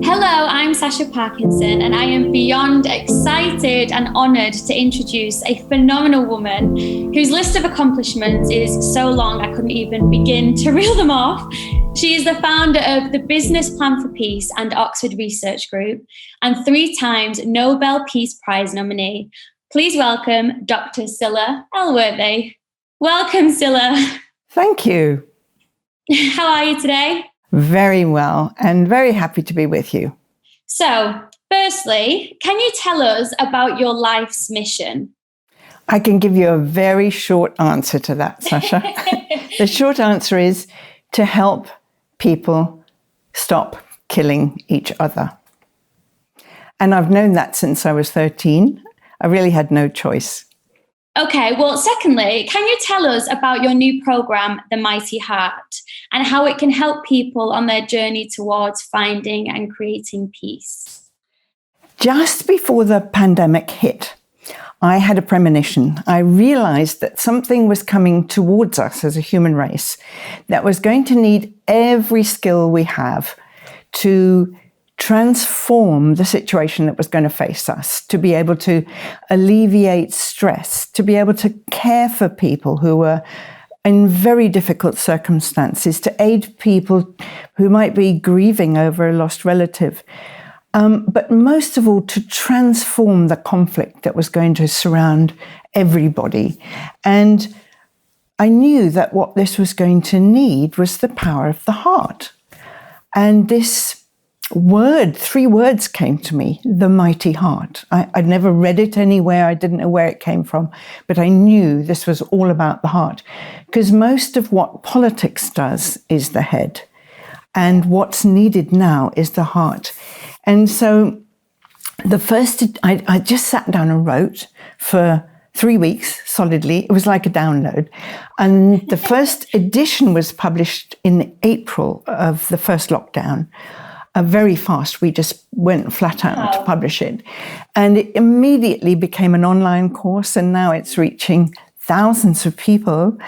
Hello, I'm Sasha Parkinson, and I am beyond excited and honoured to introduce a phenomenal woman whose list of accomplishments is so long I couldn't even begin to reel them off. She is the founder of the Business Plan for Peace and Oxford Research Group, and 3 times Nobel Peace Prize nominee. Please welcome Dr. Scilla Elworthy. Welcome, Scilla. Thank you. How are you today? Very well, and very happy to be with you. So, firstly, can you tell us about your life's mission? I can give you a very short answer to that, Sasha. The short answer is to help people stop killing each other. And I've known that since I was 13. I really had no choice. Okay, well, secondly, can you tell us about your new program, The Mighty Heart, and how it can help people on their journey towards finding and creating peace? Just before the pandemic hit, I had a premonition. I realized that something was coming towards us as a human race that was going to need every skill we have to transform the situation that was going to face us, to be able to alleviate stress, to be able to care for people who were in very difficult circumstances, to aid people who might be grieving over a lost relative. But most of all, to transform the conflict that was going to surround everybody. And I knew that what this was going to need was the power of the heart. And this word, 3 words came to me, the mighty heart. I'd never read it anywhere. I didn't know where it came from, but I knew this was all about the heart, because most of what politics does is the head, and what's needed now is the heart. And so I just sat down and wrote for 3 weeks solidly. It was like a download. And the first edition was published in April of the first lockdown. Very fast. We just went flat out to publish it. And it immediately became an online course, and now it's reaching thousands of people.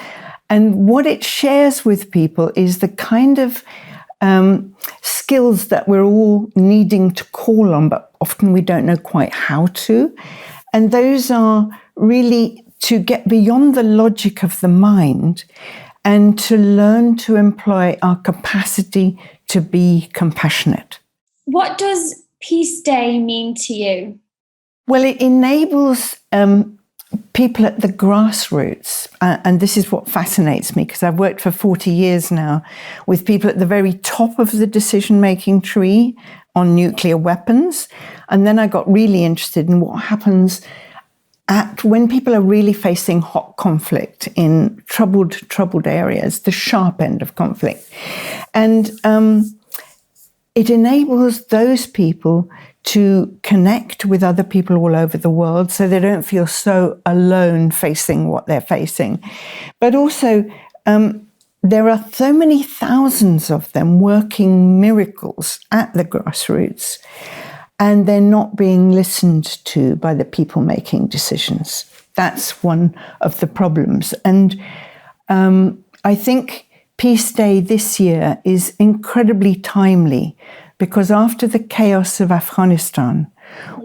And what it shares with people is the kind of skills that we're all needing to call on, but often we don't know quite how to. And those are really to get beyond the logic of the mind and to learn to employ our capacity to be compassionate. What does Peace Day mean to you? Well, it enables people at the grassroots, and this is what fascinates me, because I've worked for 40 years now with people at the very top of the decision-making tree on nuclear weapons. And then I got really interested in what happens when people are really facing hot conflict in troubled areas, the sharp end of conflict. And it enables those people to connect with other people all over the world so they don't feel so alone facing what they're facing. But also, there are so many thousands of them working miracles at the grassroots, and they're not being listened to by the people making decisions. That's one of the problems. And I think Peace Day this year is incredibly timely, because after the chaos of Afghanistan,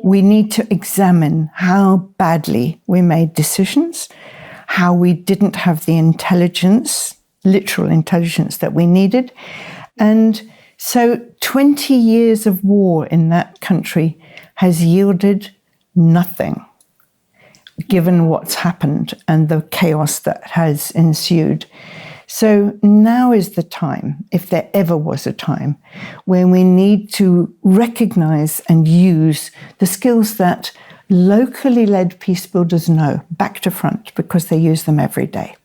we need to examine how badly we made decisions, how we didn't have the intelligence, literal intelligence that we needed. And so 20 years of war in that country has yielded nothing, given what's happened and the chaos that has ensued. So now is the time, if there ever was a time, when we need to recognize and use the skills that locally led peace builders know, back to front, because they use them every day.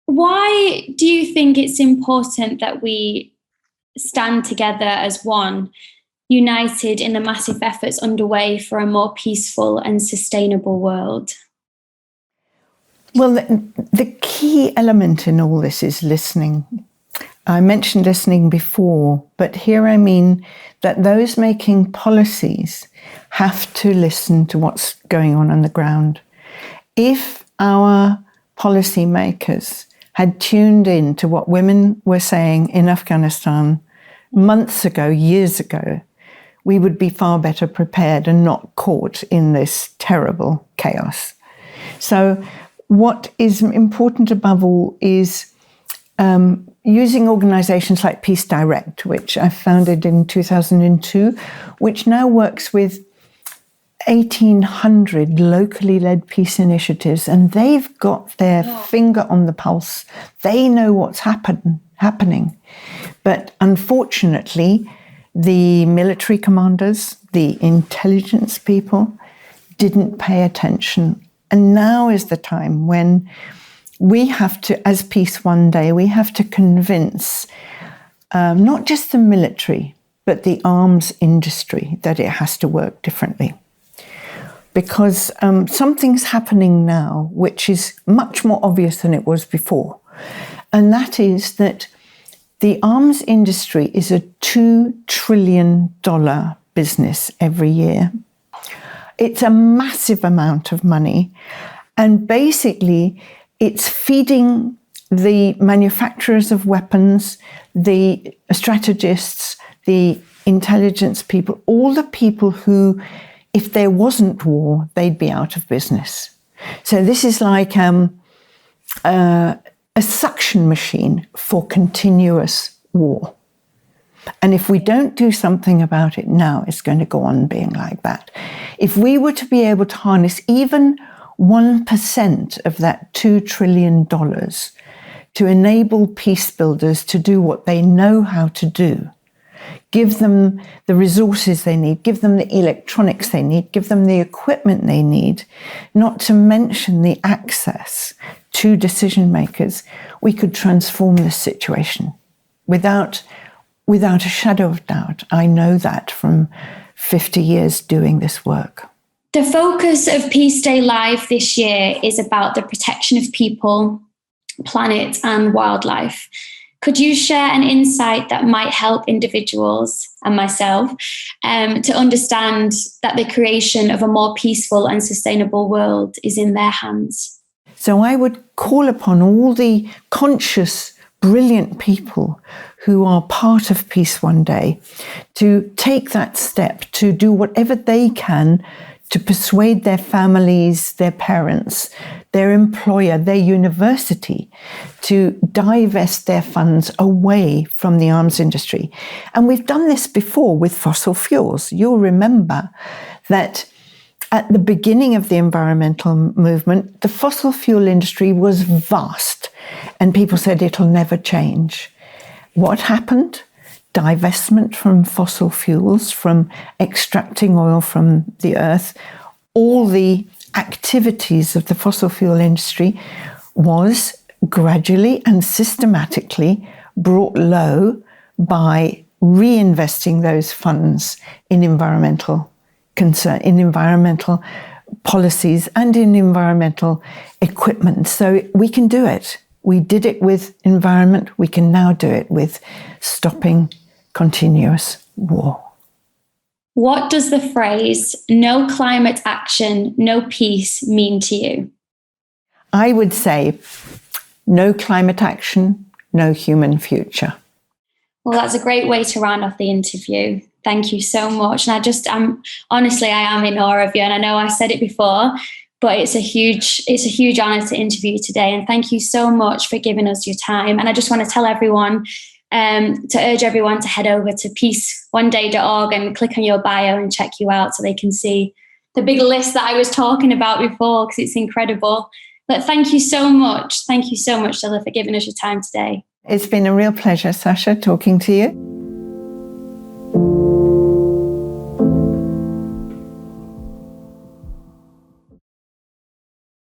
Why do you think it's important that we stand together as one, united in the massive efforts underway for a more peaceful and sustainable world? Well, the key element in all this is listening. I mentioned listening before, but here I mean that those making policies have to listen to what's going on the ground. If our policymakers had tuned in to what women were saying in Afghanistan, months ago, years ago, we would be far better prepared and not caught in this terrible chaos. So what is important above all is using organizations like Peace Direct, which I founded in 2002, which now works with 1,800 locally led peace initiatives, and they've got their finger on the pulse. They know what's happening. But unfortunately, the military commanders, the intelligence people didn't pay attention. And now is the time when we have to, as Peace One Day, we have to convince not just the military, but the arms industry that it has to work differently. Because something's happening now which is much more obvious than it was before. And that is that the arms industry is a $2 trillion business every year. It's a massive amount of money. And basically, it's feeding the manufacturers of weapons, the strategists, the intelligence people, all the people who, if there wasn't war, they'd be out of business. So this is like a suction machine for continuous war. And if we don't do something about it now, it's going to go on being like that. If we were to be able to harness even 1% of that $2 trillion to enable peace builders to do what they know how to do, give them the resources they need, give them the electronics they need, give them the equipment they need, not to mention the access to decision makers, we could transform this situation without a shadow of doubt. I know that from 50 years doing this work. The focus of Peace Day Live this year is about the protection of people, planet, and wildlife. Could you share an insight that might help individuals and myself to understand that the creation of a more peaceful and sustainable world is in their hands? So I would call upon all the conscious, brilliant people who are part of Peace One Day to take that step, to do whatever they can to persuade their families, their parents, their employer, their university to divest their funds away from the arms industry. And we've done this before with fossil fuels. You'll remember that at the beginning of the environmental movement, the fossil fuel industry was vast, and people said it'll never change. What happened? Divestment from fossil fuels, from extracting oil from the earth. All the activities of the fossil fuel industry was gradually and systematically brought low by reinvesting those funds in environmental concern, in environmental policies and in environmental equipment. So we can do it. We did it with environment. We can now do it with stopping continuous war. What does the phrase, no climate action, no peace mean to you? I would say, no climate action, no human future. Well, that's a great way to round off the interview. Thank you so much. And honestly, I am in awe of you. And I know I said it before, but it's a huge honor to interview you today. And thank you so much for giving us your time. And I just want to tell everyone, to urge everyone to head over to peaceoneday.org and click on your bio and check you out so they can see the big list that I was talking about before, because it's incredible. But thank you so much. Thank you so much, Scilla, for giving us your time today. It's been a real pleasure, Sasha, talking to you.